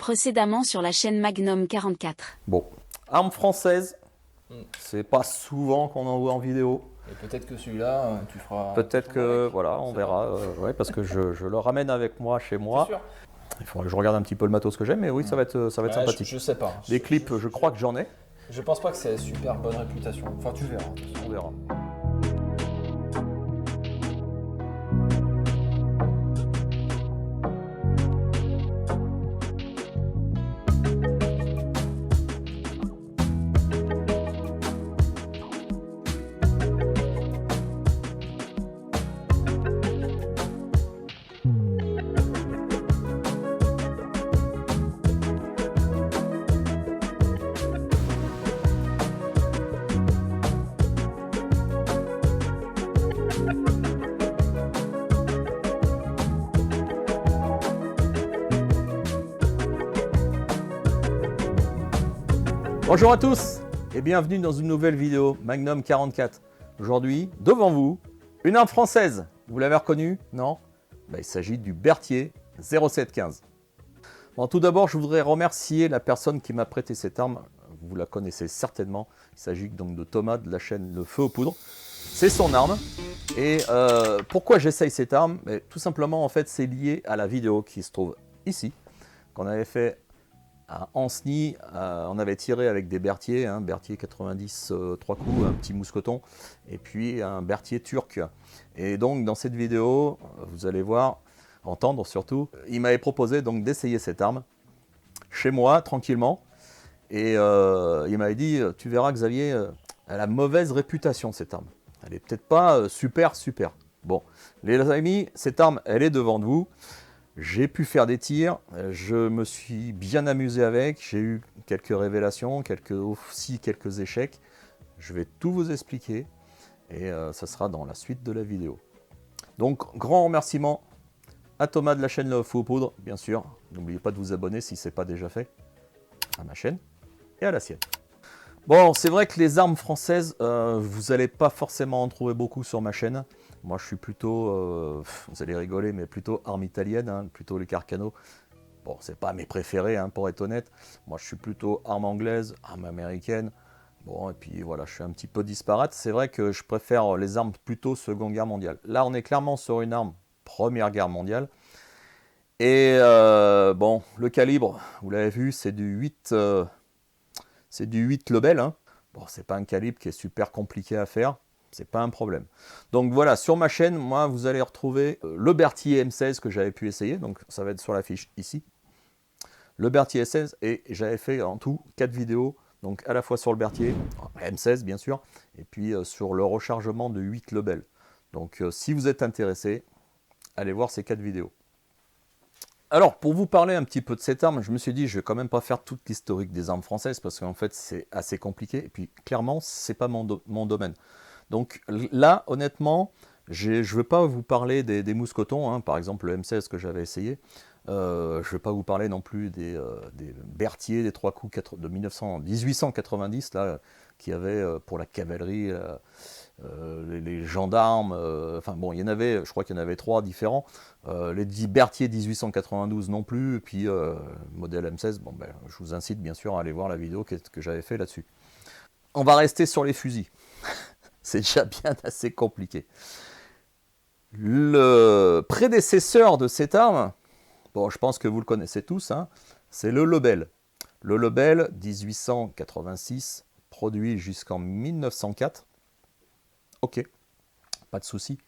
Précédemment sur la chaîne Magnum 44. Bon, arme française, c'est pas souvent qu'on en voit en vidéo. Et peut-être que celui-là, tu feras... Peut-être que, voilà, on verra. Ouais, parce que je le ramène avec moi chez moi. C'est sûr. Il faudrait que je regarde un petit peu le matos que j'ai, mais oui, ça va être sympathique. Je sais pas. Des clips, je crois que j'en ai. Je pense pas que c'est super bonne réputation. Enfin, tu verras. On verra. Bonjour à tous et bienvenue dans une nouvelle vidéo Magnum 44. Aujourd'hui, devant vous, une arme française. Vous l'avez reconnue? Non? Il s'agit du Berthier 0715. Bon, tout d'abord, je voudrais remercier la personne qui m'a prêté cette arme. Vous la connaissez certainement. Il s'agit donc de Thomas de la chaîne Le Feu aux Poudres. C'est son arme. Et pourquoi j'essaye cette arme? Tout simplement, en fait, c'est lié à la vidéo qui se trouve ici, qu'on avait fait à Ancenis. On avait tiré avec des Berthier, Berthier 90 3 coups, un petit mousqueton, et puis un Berthier turc. Et donc dans cette vidéo, vous allez voir, entendre surtout, il m'avait proposé donc d'essayer cette arme chez moi, tranquillement. Et il m'avait dit, tu verras Xavier, elle a mauvaise réputation cette arme. Elle est peut-être pas super. Bon, les amis, cette arme, elle est devant vous. J'ai pu faire des tirs, je me suis bien amusé avec, j'ai eu quelques révélations, aussi quelques échecs. Je vais tout vous expliquer et ça sera dans la suite de la vidéo. Donc, grand remerciement à Thomas de la chaîne Le Feu aux Poudres, bien sûr. N'oubliez pas de vous abonner si ce n'est pas déjà fait à ma chaîne et à la sienne. Bon, c'est vrai que les armes françaises, vous n'allez pas forcément en trouver beaucoup sur ma chaîne. Moi, je suis plutôt, vous allez rigoler, mais plutôt arme italienne, plutôt les Carcano. Bon, c'est pas mes préférés, pour être honnête. Moi, je suis plutôt arme anglaise, arme américaine. Bon, et puis voilà, je suis un petit peu disparate. C'est vrai que je préfère les armes plutôt Seconde Guerre mondiale. Là, on est clairement sur une arme Première Guerre mondiale. Et bon, le calibre, vous l'avez vu, c'est du 8... c'est du 8 Lebel. Bon, c'est pas un calibre qui est super compliqué à faire. C'est pas un problème. Donc voilà, sur ma chaîne, moi, vous allez retrouver le Berthier M16 que j'avais pu essayer. Donc ça va être sur la fiche ici. Le Berthier M16, et j'avais fait en tout 4 vidéos. Donc à la fois sur le Berthier, M16 bien sûr, et puis sur le rechargement de 8 Lebel. Donc si vous êtes intéressé, allez voir ces 4 vidéos. Alors, pour vous parler un petit peu de cette arme, je me suis dit, je vais quand même pas faire toute l'historique des armes françaises, parce qu'en fait, c'est assez compliqué, et puis, clairement, c'est pas mon domaine. Donc là, honnêtement, je ne vais pas vous parler des mousquetons, par exemple le M16 que j'avais essayé. Je ne vais pas vous parler non plus des Berthier, des 3 coups de 1890, là, qui avaient pour la cavalerie... les gendarmes, enfin bon, il y en avait, je crois qu'il y en avait 3 différents. Les Berthier 1892 non plus, et puis modèle M16, bon, je vous incite bien sûr à aller voir la vidéo que j'avais fait là-dessus. On va rester sur les fusils. C'est déjà bien assez compliqué. Le prédécesseur de cette arme, bon, je pense que vous le connaissez tous, c'est le Lebel. Le Lebel 1886, produit jusqu'en 1904. Ok, pas de souci.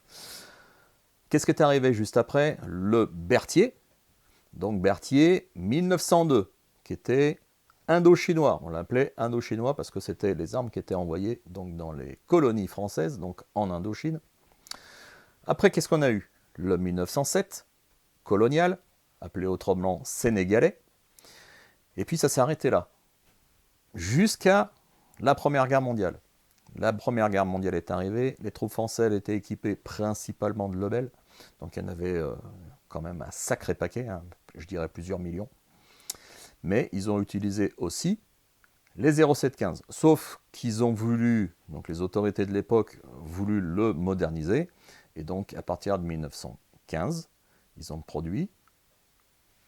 Qu'est-ce qui est arrivé juste après? Le Berthier, donc Berthier 1902, qui était indo-chinois. On l'appelait indo-chinois parce que c'était les armes qui étaient envoyées donc, dans les colonies françaises, donc en Indochine. Après, qu'est-ce qu'on a eu? Le 1907, colonial, appelé autrement sénégalais. Et puis ça s'est arrêté là, jusqu'à la Première Guerre mondiale. La Première Guerre mondiale est arrivée, les troupes françaises étaient équipées principalement de Lebel, donc il y en avait quand même un sacré paquet, je dirais plusieurs millions. Mais ils ont utilisé aussi les 0715, sauf qu'ils ont voulu, donc les autorités de l'époque, voulu le moderniser, et donc à partir de 1915, ils ont produit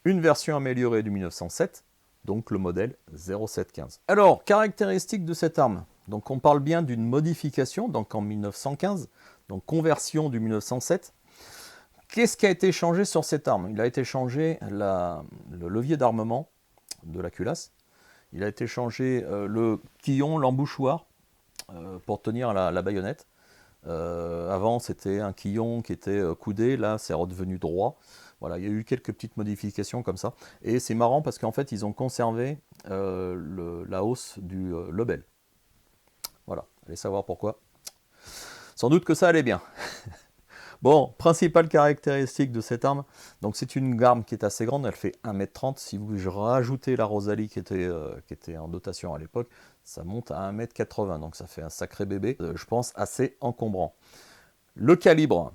une version améliorée du 1907, donc le modèle 0715. Alors, caractéristiques de cette arme. Donc on parle bien d'une modification, donc en 1915, donc conversion du 1907. Qu'est-ce qui a été changé sur cette arme? Il a été changé le levier d'armement de la culasse. Il a été changé le quillon, l'embouchoir pour tenir la baïonnette. Avant, c'était un quillon qui était coudé. Là, c'est redevenu droit. Voilà, il y a eu quelques petites modifications comme ça. Et c'est marrant parce qu'en fait, ils ont conservé la hausse du lebel. Voilà, allez savoir pourquoi. Sans doute que ça allait bien. Bon, principale caractéristique de cette arme, donc c'est une arme qui est assez grande, elle fait 1m30. Si vous rajoutez la Rosalie qui était en dotation à l'époque, ça monte à 1m80, donc ça fait un sacré bébé, je pense assez encombrant. Le calibre,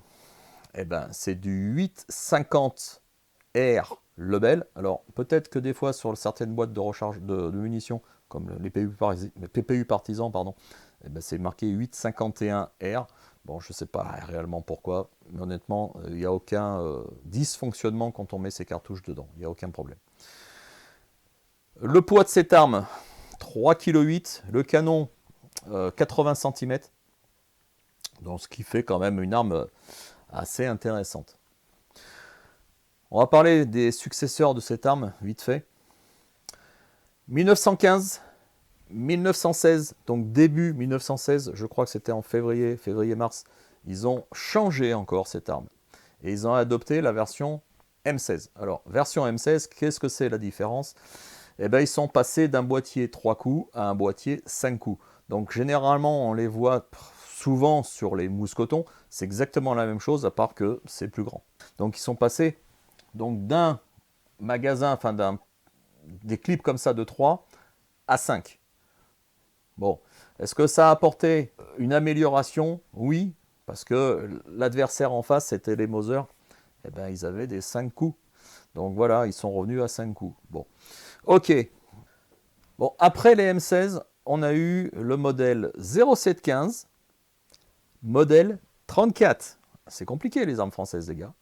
eh ben, c'est du 8,50 R Lebel. Alors peut-être que des fois sur certaines boîtes de recharge de munitions, comme les PPU partisans, pardon, eh ben, c'est marqué 8,51 R. Bon, je ne sais pas réellement pourquoi, mais honnêtement, il n'y a aucun dysfonctionnement quand on met ces cartouches dedans. Il n'y a aucun problème. Le poids de cette arme, 3,8 kg. Le canon, 80 cm. Donc, ce qui fait quand même une arme assez intéressante. On va parler des successeurs de cette arme, vite fait. 1915. 1916, donc début 1916, je crois que c'était en février-mars, ils ont changé encore cette arme. Et ils ont adopté la version M16. Alors, version M16, qu'est-ce que c'est la différence? Eh bien, ils sont passés d'un boîtier 3 coups à un boîtier 5 coups. Donc, généralement, on les voit souvent sur les mousquetons. C'est exactement la même chose, à part que c'est plus grand. Donc, ils sont passés d'un magasin, enfin des clips comme ça de 3 à 5. Bon, est-ce que ça a apporté une amélioration? Oui, parce que l'adversaire en face, c'était les Mauser. Eh bien, ils avaient des 5 coups. Donc voilà, ils sont revenus à 5 coups. Bon, ok. Bon, après les M16, on a eu le modèle 0715, modèle 34. C'est compliqué les armes françaises, les gars.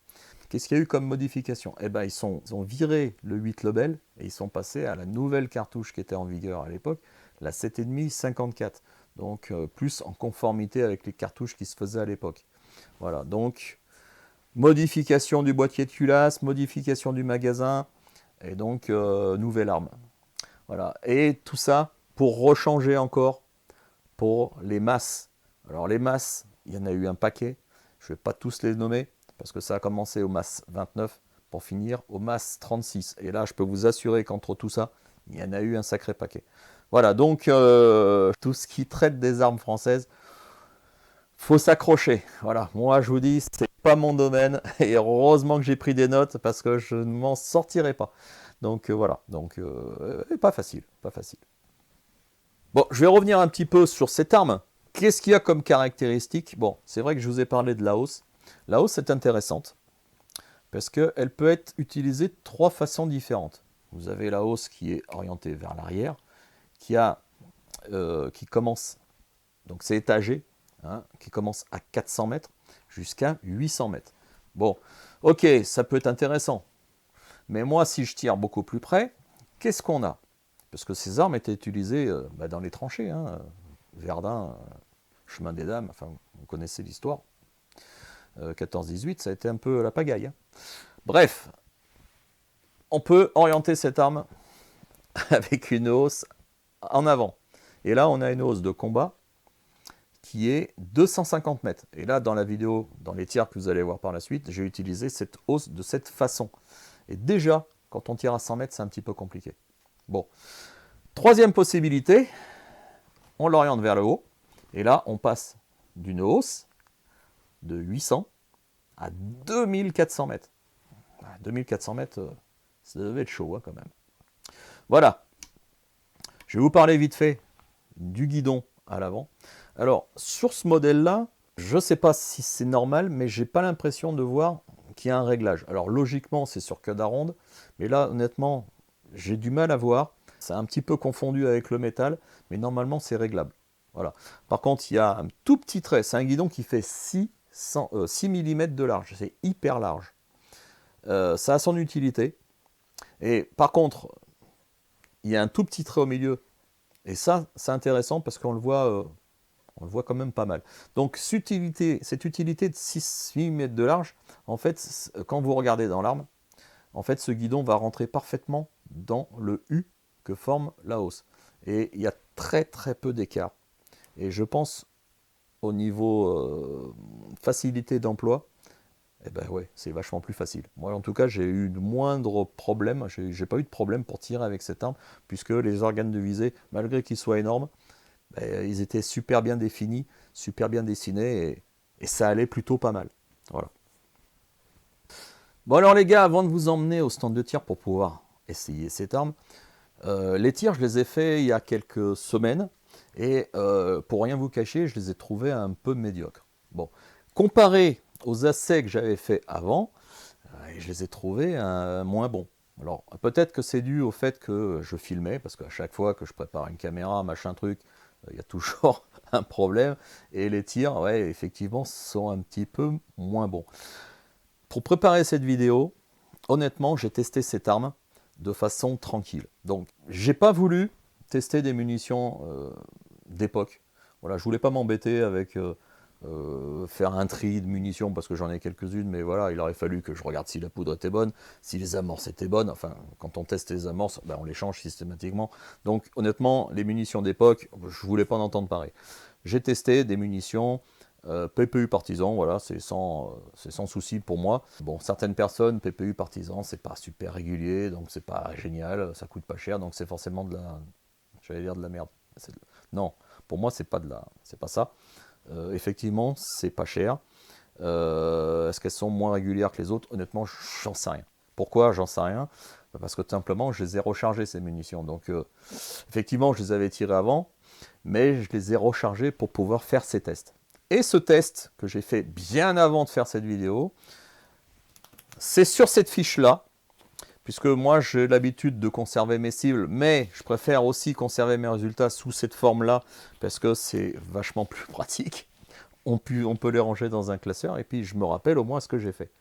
Qu'est-ce qu'il y a eu comme modification? Eh bien, ils ont viré le 8 Lebel et ils sont passés à la nouvelle cartouche qui était en vigueur à l'époque, la 7,5 54. Donc, plus en conformité avec les cartouches qui se faisaient à l'époque. Voilà, donc, modification du boîtier de culasse, modification du magasin, et donc, nouvelle arme. Voilà, et tout ça pour rechanger encore pour les masses. Alors, les masses, il y en a eu un paquet. Je ne vais pas tous les nommer, parce que ça a commencé au MAS 29 pour finir au MAS 36. Et là, je peux vous assurer qu'entre tout ça, il y en a eu un sacré paquet. Voilà, donc tout ce qui traite des armes françaises, faut s'accrocher. Voilà, moi je vous dis, c'est pas mon domaine, et heureusement que j'ai pris des notes parce que je ne m'en sortirai pas. Donc voilà, donc pas facile, pas facile. Bon, je vais revenir un petit peu sur cette arme. Qu'est-ce qu'il y a comme caractéristique? Bon, c'est vrai que je vous ai parlé de la hausse. La hausse est intéressante parce qu'elle peut être utilisée de 3 façons différentes. Vous avez la hausse qui est orientée vers l'arrière, qui commence, donc c'est étagé, hein, qui commence à 400 mètres jusqu'à 800 mètres. Bon, ok, ça peut être intéressant. Mais moi, si je tire beaucoup plus près, qu'est-ce qu'on a? Parce que ces armes étaient utilisées dans les tranchées, hein, Verdun, chemin des dames, enfin, vous connaissez l'histoire. 14-18, ça a été un peu la pagaille. Hein. Bref, on peut orienter cette arme avec une hausse en avant. Et là, on a une hausse de combat qui est 250 mètres. Et là, dans la vidéo, dans les tirs que vous allez voir par la suite, j'ai utilisé cette hausse de cette façon. Et déjà, quand on tire à 100 mètres, c'est un petit peu compliqué. Bon. Troisième possibilité, on l'oriente vers le haut. Et là, on passe d'une hausse de 800 à 2400 mètres. 2400 mètres, ça devait être chaud hein, quand même. Voilà. Je vais vous parler vite fait du guidon à l'avant. Alors, sur ce modèle-là, je ne sais pas si c'est normal, mais j'ai pas l'impression de voir qu'il y a un réglage. Alors, logiquement, c'est sur queue d'aronde, mais là, honnêtement, j'ai du mal à voir. C'est un petit peu confondu avec le métal, mais normalement, c'est réglable. Voilà. Par contre, il y a un tout petit trait. C'est un guidon qui fait 6 mm de large. C'est hyper large. Ça a son utilité. Et par contre, il y a un tout petit trait au milieu. Et ça, c'est intéressant parce qu'on le voit quand même pas mal. Donc cette utilité de 6 mm de large, en fait, quand vous regardez dans l'arme, en fait, ce guidon va rentrer parfaitement dans le U que forme la hausse. Et il y a très très peu d'écart. Et je pense au niveau facilité d'emploi, eh ben ouais, c'est vachement plus facile. Moi en tout cas, j'ai eu de moindres problèmes, j'ai pas eu de problème pour tirer avec cette arme, puisque les organes de visée, malgré qu'ils soient énormes, ben, ils étaient super bien définis, super bien dessinés, et ça allait plutôt pas mal. Voilà. Bon alors les gars, avant de vous emmener au stand de tir pour pouvoir essayer cette arme, les tirs je les ai faits il y a quelques semaines, et pour rien vous cacher, je les ai trouvés un peu médiocres. Bon, comparé aux essais que j'avais fait avant, je les ai trouvés moins bons. Alors peut-être que c'est dû au fait que je filmais, parce qu'à chaque fois que je prépare une caméra, machin truc, il y a toujours un problème, et les tirs, ouais, effectivement, sont un petit peu moins bons. Pour préparer cette vidéo, honnêtement, j'ai testé cette arme de façon tranquille. Donc, j'ai pas voulu tester des munitions d'époque. Voilà, je voulais pas m'embêter avec faire un tri de munitions parce que j'en ai quelques-unes, mais voilà, il aurait fallu que je regarde si la poudre était bonne, si les amorces étaient bonnes. Enfin, quand on teste les amorces, ben, on les change systématiquement. Donc, honnêtement, les munitions d'époque, je voulais pas en entendre parler. J'ai testé des munitions PPU partisan, voilà, c'est sans souci pour moi. Bon, certaines personnes, PPU partisan, c'est pas super régulier, donc c'est pas génial, ça coûte pas cher, donc c'est forcément de la, j'allais dire de la merde. Non, pour moi c'est pas ça. Effectivement, c'est pas cher. Est-ce qu'elles sont moins régulières que les autres? Honnêtement, j'en sais rien. Pourquoi? J'en sais rien. Parce que tout simplement, je les ai rechargées ces munitions. Donc, effectivement, je les avais tirées avant, mais je les ai rechargées pour pouvoir faire ces tests. Et ce test que j'ai fait bien avant de faire cette vidéo, c'est sur cette fiche-là, puisque moi j'ai l'habitude de conserver mes cibles, mais je préfère aussi conserver mes résultats sous cette forme-là, parce que c'est vachement plus pratique. On peut les ranger dans un classeur, et puis je me rappelle au moins ce que j'ai fait.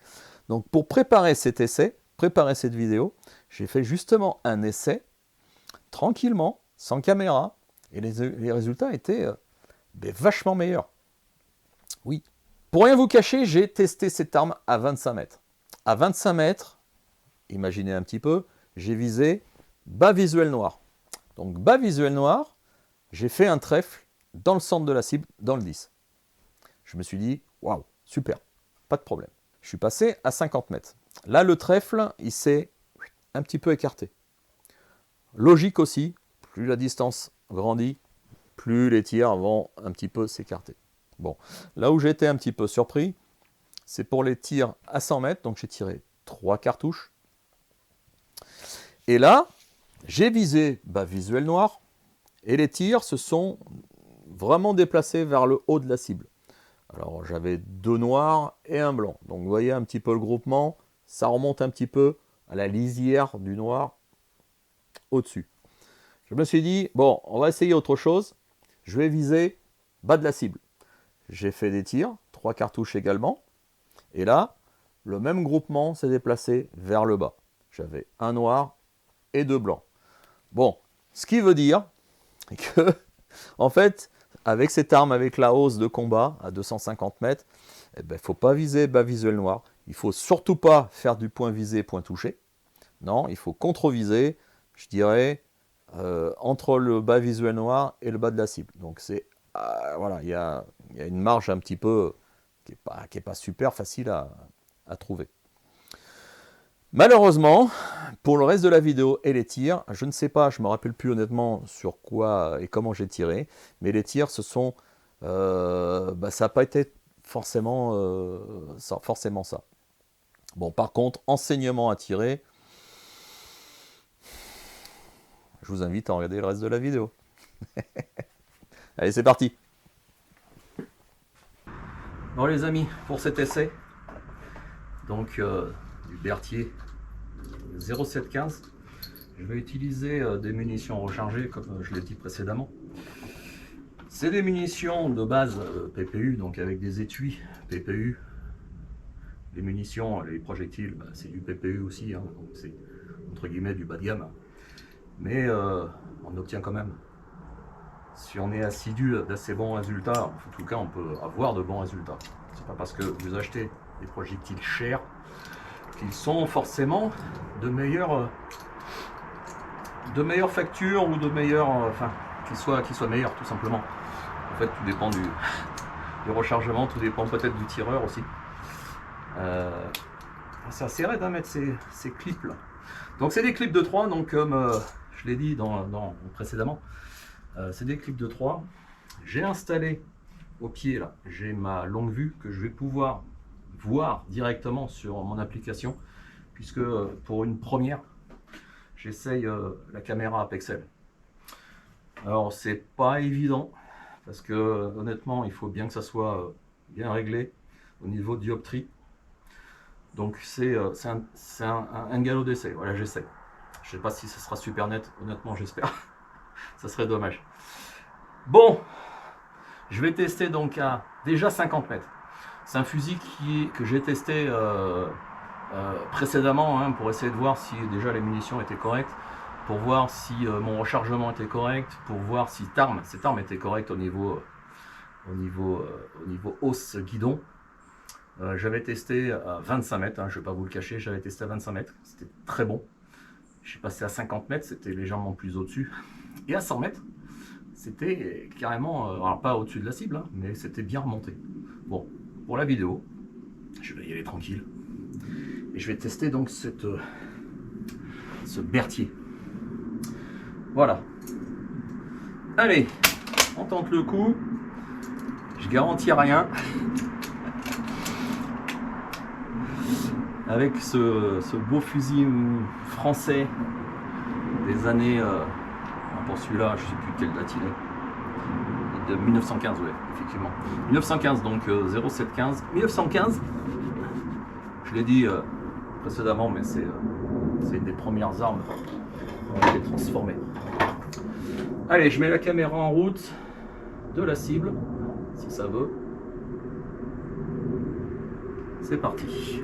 Donc pour préparer cet essai, préparer cette vidéo, j'ai fait justement un essai, tranquillement, sans caméra, et les résultats étaient vachement meilleurs. Oui. Pour rien vous cacher, j'ai testé cette arme à 25 mètres. À 25 mètres, imaginez un petit peu, j'ai visé bas visuel noir. Donc bas visuel noir, j'ai fait un trèfle dans le centre de la cible, dans le 10. Je me suis dit, waouh, super, pas de problème. Je suis passé à 50 mètres. Là, le trèfle, il s'est un petit peu écarté. Logique aussi, plus la distance grandit, plus les tirs vont un petit peu s'écarter. Bon, là où j'étais un petit peu surpris, c'est pour les tirs à 100 mètres, donc j'ai tiré 3 cartouches. Et là, j'ai visé bas visuel noir, et les tirs se sont vraiment déplacés vers le haut de la cible. Alors j'avais 2 noirs et un blanc, donc vous voyez un petit peu le groupement, ça remonte un petit peu à la lisière du noir au-dessus. Je me suis dit, bon, on va essayer autre chose, je vais viser bas de la cible. J'ai fait des tirs, 3 cartouches également, et là, le même groupement s'est déplacé vers le bas. J'avais un noir et 2 blancs. Bon, ce qui veut dire que, en fait, avec cette arme, avec la hausse de combat à 250 mètres, il ne faut pas viser bas visuel noir. Il ne faut surtout pas faire du point visé, point touché. Non, il faut contre-viser, je dirais, entre le bas visuel noir et le bas de la cible. Donc c'est voilà, il y a une marge un petit peu qui est pas super facile à trouver. Malheureusement, pour le reste de la vidéo et les tirs, je ne sais pas, je ne me rappelle plus honnêtement sur quoi et comment j'ai tiré, mais les tirs, ça n'a pas été forcément ça. Bon, par contre, enseignement à tirer, je vous invite à regarder le reste de la vidéo. Allez, c'est parti. Bon les amis, pour cet essai, donc du Berthier 0715, je vais utiliser des munitions rechargées comme je l'ai dit précédemment. C'est des munitions de base PPU, donc avec des étuis PPU. Les munitions, les projectiles, c'est du PPU aussi, hein, donc entre guillemets du bas de gamme. Mais on obtient quand même. Si on est assidu d'assez bons résultats, en tout cas on peut avoir de bons résultats. C'est pas parce que vous achetez des projectiles chers qu'ils sont forcément de meilleure facture ou de meilleure, enfin qu'ils soient meilleurs tout simplement. En fait tout dépend du rechargement, tout dépend peut-être du tireur aussi. C'est assez raide à mettre ces clips là. Donc c'est des clips de 3, donc comme je l'ai dit précédemment, c'est des clips de 3. J'ai installé au pied là, j'ai ma longue vue que je vais pouvoir voir directement sur mon application, puisque pour une première, j'essaye la caméra Apexel. Alors c'est pas évident, parce que honnêtement, il faut bien que ça soit bien réglé au niveau dioptrie. Donc c'est un galop d'essai, voilà, j'essaie. Je sais pas si ce sera super net, honnêtement j'espère. Ça serait dommage. Bon, je vais tester donc à déjà 50 mètres. C'est un fusil que j'ai testé précédemment hein, pour essayer de voir si déjà les munitions étaient correctes, pour voir si mon rechargement était correct, pour voir si cette arme était correcte au niveau hausse guidon. J'avais testé à 25 mètres, hein, je ne vais pas vous le cacher, j'avais testé à 25 mètres, c'était très bon. Je suis passé à 50 mètres, c'était légèrement plus au-dessus. Et à 100 mètres, c'était carrément, alors pas au-dessus de la cible, hein, mais c'était bien remonté. Bon, pour la vidéo, je vais y aller tranquille. Et je vais tester donc ce Berthier. Voilà. Allez, on tente le coup. Je garantis rien. Avec ce beau fusil français des années, pour celui-là, je ne sais plus quelle date il est, de 1915, ouais, effectivement. 1915, donc 0715. 1915, je l'ai dit précédemment, mais c'est une des premières armes qui ont été transformées. Allez, je mets la caméra en route de la cible, si ça veut. C'est parti.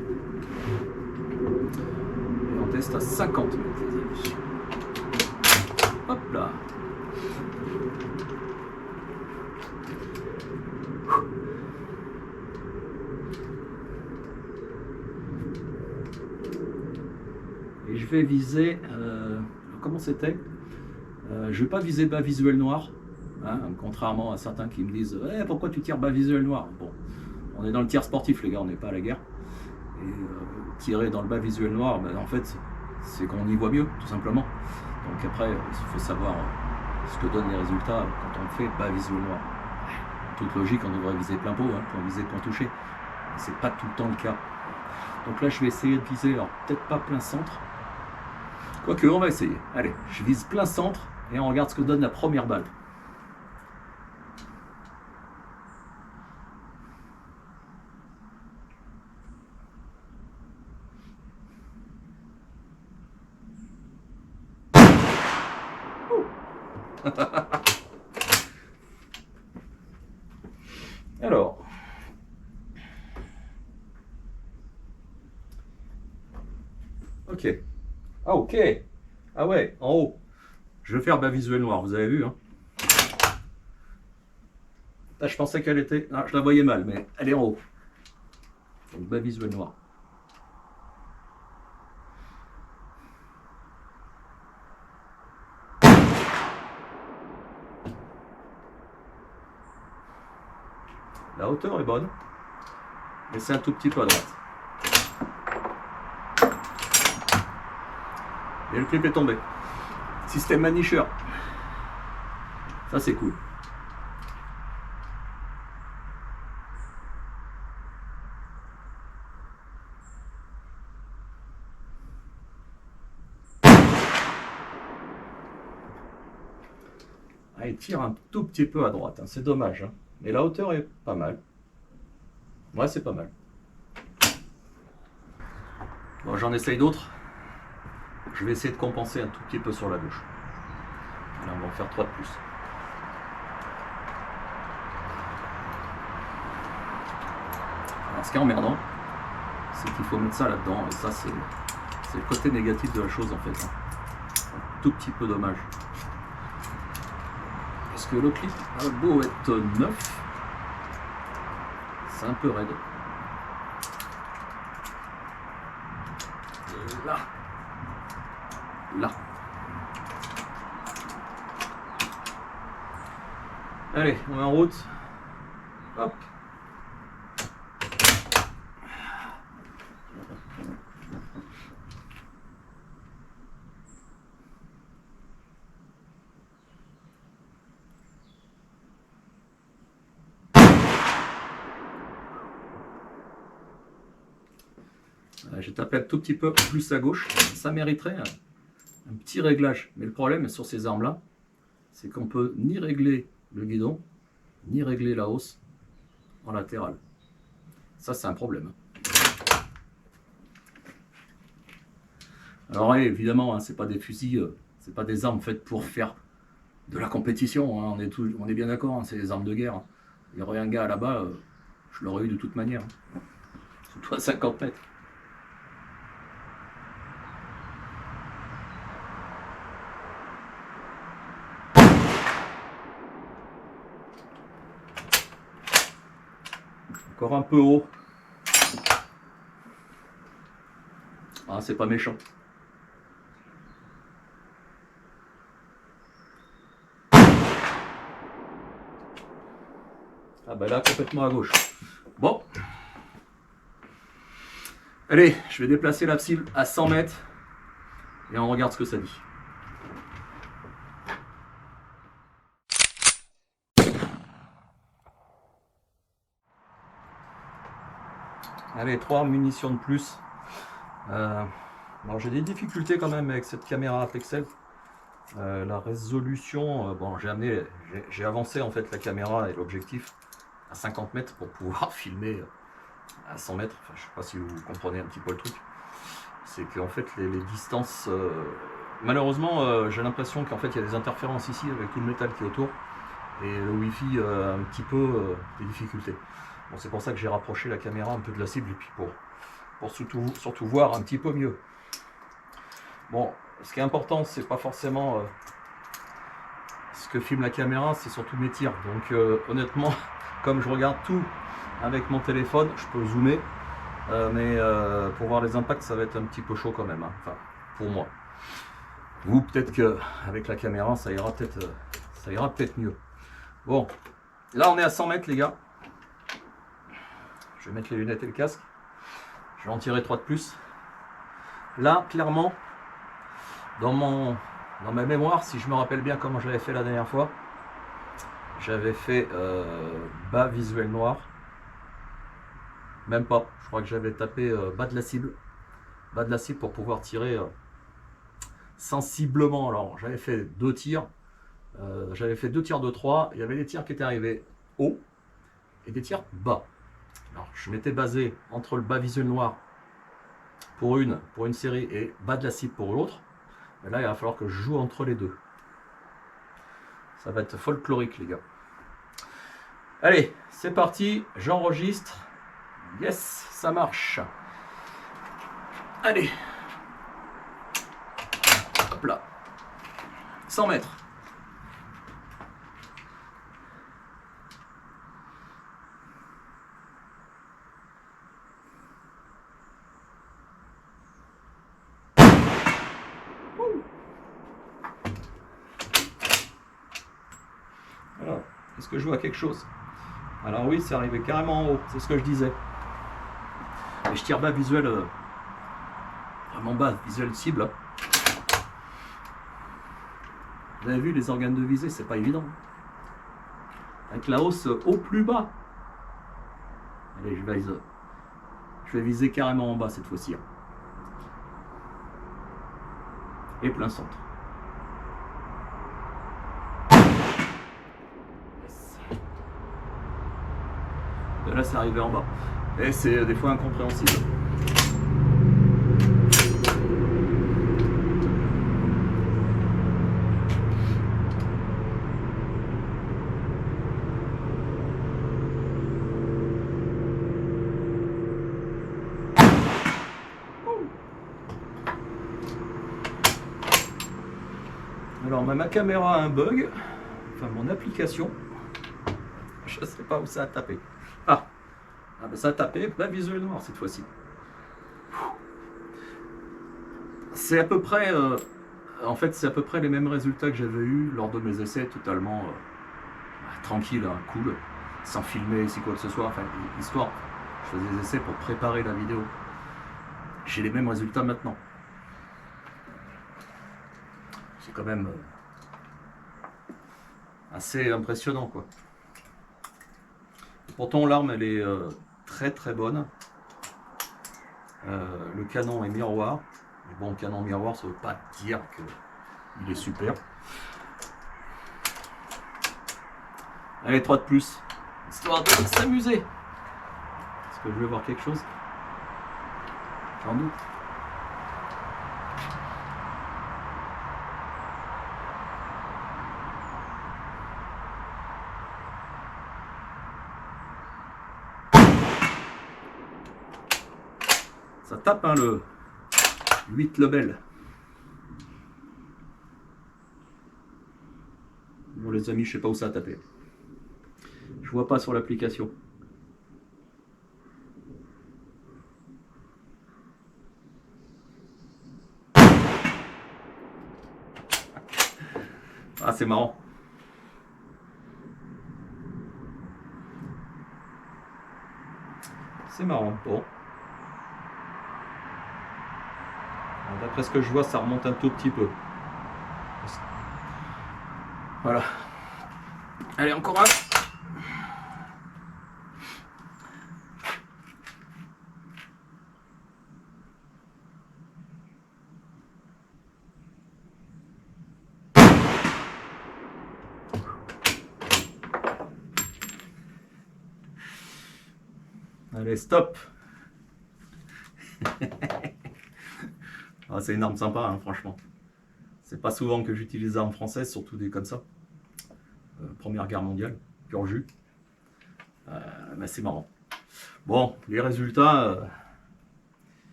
Et on teste à 50 mètres, les amis. Hop là. Et je vais viser, comment c'était, je vais pas viser bas visuel noir, hein, contrairement à certains qui me disent pourquoi tu tires bas visuel noir. Bon, on est dans le tir sportif les gars, on n'est pas à la guerre. Et tirer dans le bas visuel noir, ben, en fait c'est qu'on y voit mieux tout simplement. Donc après il faut savoir ce que donnent les résultats quand on fait bas visuel noir. Toute logique, on devrait viser plein pot, hein, pour viser point touché. C'est pas tout le temps le cas. Donc là je vais essayer de viser, alors peut-être pas plein centre, quoique on va essayer. Allez, je vise plein centre et on regarde ce que donne la première balle. Alors, ok. Ah ok. Ah ouais, en haut. Je vais faire bas visuel noir, vous avez vu hein. Là, je pensais qu'elle était... Non, je la voyais mal, mais elle est en haut. Donc bas visuel noir. La hauteur est bonne, mais c'est un tout petit peu à droite. Et le clip est tombé. Système manicheur. Ça c'est cool. Ah, il tire un tout petit peu à droite, hein. C'est dommage. Hein. Mais la hauteur est pas mal. Ouais, c'est pas mal. Bon, j'en essaye d'autres. Je vais essayer de compenser un tout petit peu sur la gauche. Là, on va en faire 3 de plus. Alors, ce qui est emmerdant, c'est qu'il faut mettre ça là-dedans. Et ça, c'est C'est le côté négatif de la chose en fait. Hein. Un tout petit peu dommage. Parce que le clip a beau être neuf, c'est un peu raide. Et là. Là. Allez, on est en route. Hop. J'ai tapé un tout petit peu plus à gauche. Ça mériterait un petit réglage. Mais le problème sur ces armes-là, c'est qu'on peut ni régler le guidon, ni régler la hausse en latéral. Ça, c'est un problème. Alors évidemment, hein, c'est pas des fusils, c'est pas des armes faites pour faire de la compétition. Hein, on est bien d'accord, hein, c'est des armes de guerre. Hein. Il y aurait un gars là-bas, je l'aurais eu de toute manière. Hein. Surtout à 50 mètres. Encore un peu haut. Ah, c'est pas méchant. Ah bah là, complètement à gauche. Bon. Allez, je vais déplacer la cible à 100 mètres et on regarde ce que ça dit. Allez, 3 munitions de plus. Bon, j'ai des difficultés quand même avec cette caméra Pexel. La résolution, bon, j'ai avancé en fait la caméra et l'objectif à 50 mètres pour pouvoir filmer à 100 mètres. Enfin, je ne sais pas si vous comprenez un petit peu le truc. C'est qu'en fait les distances, malheureusement, j'ai l'impression qu'en fait il y a des interférences ici avec tout le métal qui est autour et le Wi-Fi un petit peu des difficultés. Bon, c'est pour ça que j'ai rapproché la caméra un peu de la cible et puis pour surtout voir un petit peu mieux. Bon, ce qui est important, c'est pas forcément ce que filme la caméra, c'est surtout mes tirs. Donc honnêtement, comme je regarde tout avec mon téléphone, je peux zoomer, mais pour voir les impacts, ça va être un petit peu chaud quand même. Hein. Enfin, pour moi. Vous, peut-être qu'avec la caméra, ça ira peut-être mieux. Bon, là on est à 100 mètres les gars. Je vais mettre les lunettes et le casque. Je vais en tirer 3 de plus. Là, clairement, dans ma mémoire, si je me rappelle bien comment j'avais fait la dernière fois, j'avais fait bas visuel noir. Même pas. Je crois que j'avais tapé bas de la cible. Bas de la cible pour pouvoir tirer sensiblement. Alors, j'avais fait 2 tirs. J'avais fait 2 tirs de 3. Il y avait des tirs qui étaient arrivés haut et des tirs bas. Alors, je m'étais basé entre le bas visuel noir pour une série et bas de la cible pour l'autre. Mais là, il va falloir que je joue entre les deux. Ça va être folklorique, les gars. Allez, c'est parti. J'enregistre. Yes, ça marche. Allez. Hop là. 100 mètres. Alors, est-ce que je vois quelque chose? Alors oui, c'est arrivé carrément en haut, c'est ce que je disais. Et je tire bas visuel, vraiment bas, visuel cible. Hein. Vous avez vu les organes de visée, c'est pas évident. Avec la hausse au plus bas. Allez, je vais viser carrément en bas cette fois-ci. Hein. Et plein centre. Et là, c'est arrivé en bas. Et c'est des fois incompréhensible. Alors ma caméra a un bug, enfin mon application, je sais pas où ça a tapé. Ah, ben ça a tapé, pas visuel noir cette fois-ci. C'est à peu près, en fait c'est à peu près les mêmes résultats que j'avais eu lors de mes essais, totalement tranquille, hein, cool, sans filmer, si quoi que ce soit, enfin histoire, je faisais des essais pour préparer la vidéo. J'ai les mêmes résultats maintenant. C'est quand même assez impressionnant, quoi. Pourtant l'arme elle est très très bonne. Le canon est miroir. Mais bon, canon miroir ça veut pas dire qu'il est super. Allez, 3 de plus, histoire de s'amuser. Est-ce que je vais voir quelque chose? J'en doute. Ça tape, hein, le 8 Lebel. Bon les amis, je sais pas où ça a tapé. Je vois pas sur l'application. Ah, c'est marrant. C'est marrant. Bon. D'après ce que je vois, ça remonte un tout petit peu. Voilà. Allez, encore un. Allez, stop. Ah, c'est une arme sympa, hein, franchement. C'est pas souvent que j'utilise des armes françaises, surtout des comme ça. Première guerre mondiale, pur jus. Mais c'est marrant. Bon, les résultats,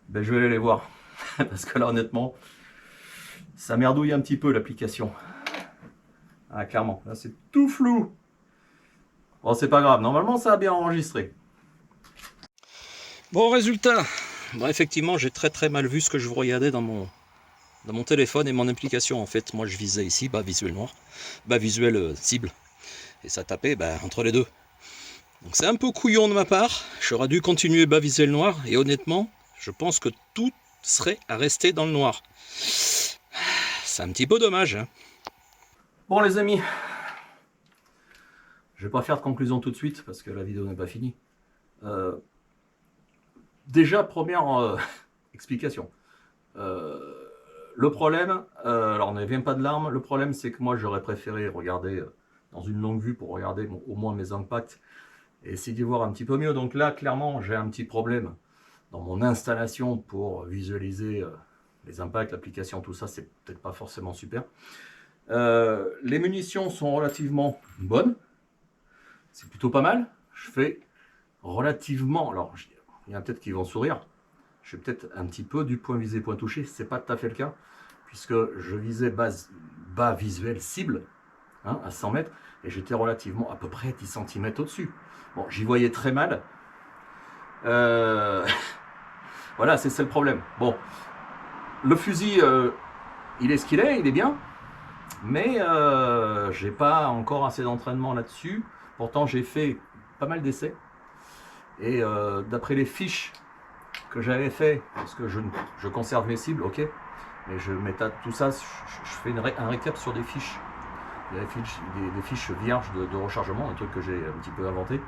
ben, je vais aller les voir. Parce que là, honnêtement, ça merdouille un petit peu l'application. Ah, clairement, là c'est tout flou. Bon, c'est pas grave, normalement ça a bien enregistré. Bon, résultat. Bon, effectivement, j'ai très mal vu ce que je regardais dans mon téléphone et mon application. En fait, moi je visais ici, bas visuel noir, bas visuel cible. Et ça tapait entre les deux. Donc c'est un peu couillon de ma part. J'aurais dû continuer bas visuel noir. Et honnêtement, je pense que tout serait à rester dans le noir. C'est un petit peu dommage, hein. Bon les amis, je vais pas faire de conclusion tout de suite parce que la vidéo n'est pas finie. Déjà, première explication. Le problème, alors on ne vient pas de l'arme, le problème c'est que moi j'aurais préféré regarder dans une longue vue pour regarder au moins mes impacts et essayer d'y voir un petit peu mieux. Donc là, clairement, j'ai un petit problème dans mon installation pour visualiser les impacts, l'application, tout ça, c'est peut-être pas forcément super. Les munitions sont relativement bonnes, c'est plutôt pas mal. Je fais relativement, alors il y en a peut-être qui vont sourire, je fais peut-être un petit peu du point visé, point touché, c'est pas tout à fait le cas, puisque je visais bas visuel cible, hein, à 100 mètres, et j'étais relativement à peu près 10 cm au-dessus. Bon, j'y voyais très mal. Voilà, c'est le problème. Bon, le fusil, il est ce qu'il est, il est bien, mais j'ai pas encore assez d'entraînement là-dessus. Pourtant, j'ai fait pas mal d'essais. Et d'après les fiches que j'avais fait, parce que je conserve mes cibles, ok, mais je méthode tout ça, je fais un récap sur des fiches. Des fiches vierges de rechargement, un truc que j'ai un petit peu inventé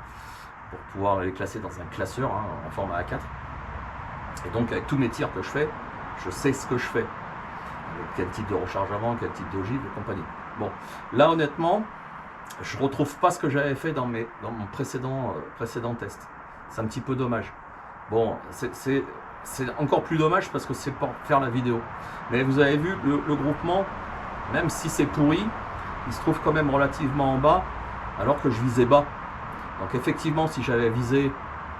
pour pouvoir les classer dans un classeur, hein, en format A4. Et donc avec tous mes tirs que je fais, je sais ce que je fais, avec quel type de rechargement, quel type d'ogive et compagnie. Bon, là honnêtement, je retrouve pas ce que j'avais fait dans mon précédent test. C'est un petit peu dommage. Bon, c'est encore plus dommage parce que c'est pour faire la vidéo. Mais vous avez vu, le groupement, même si c'est pourri, il se trouve quand même relativement en bas, alors que je visais bas. Donc effectivement, si j'avais visé,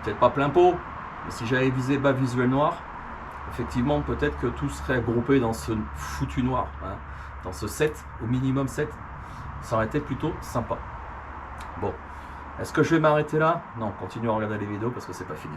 peut-être pas plein pot, mais si j'avais visé bas visuel noir, effectivement, peut-être que tout serait groupé dans ce foutu noir, hein. dans ce set, au minimum 7, ça aurait été plutôt sympa. Bon, est-ce que je vais m'arrêter là? Non, continue à regarder les vidéos parce que c'est pas fini.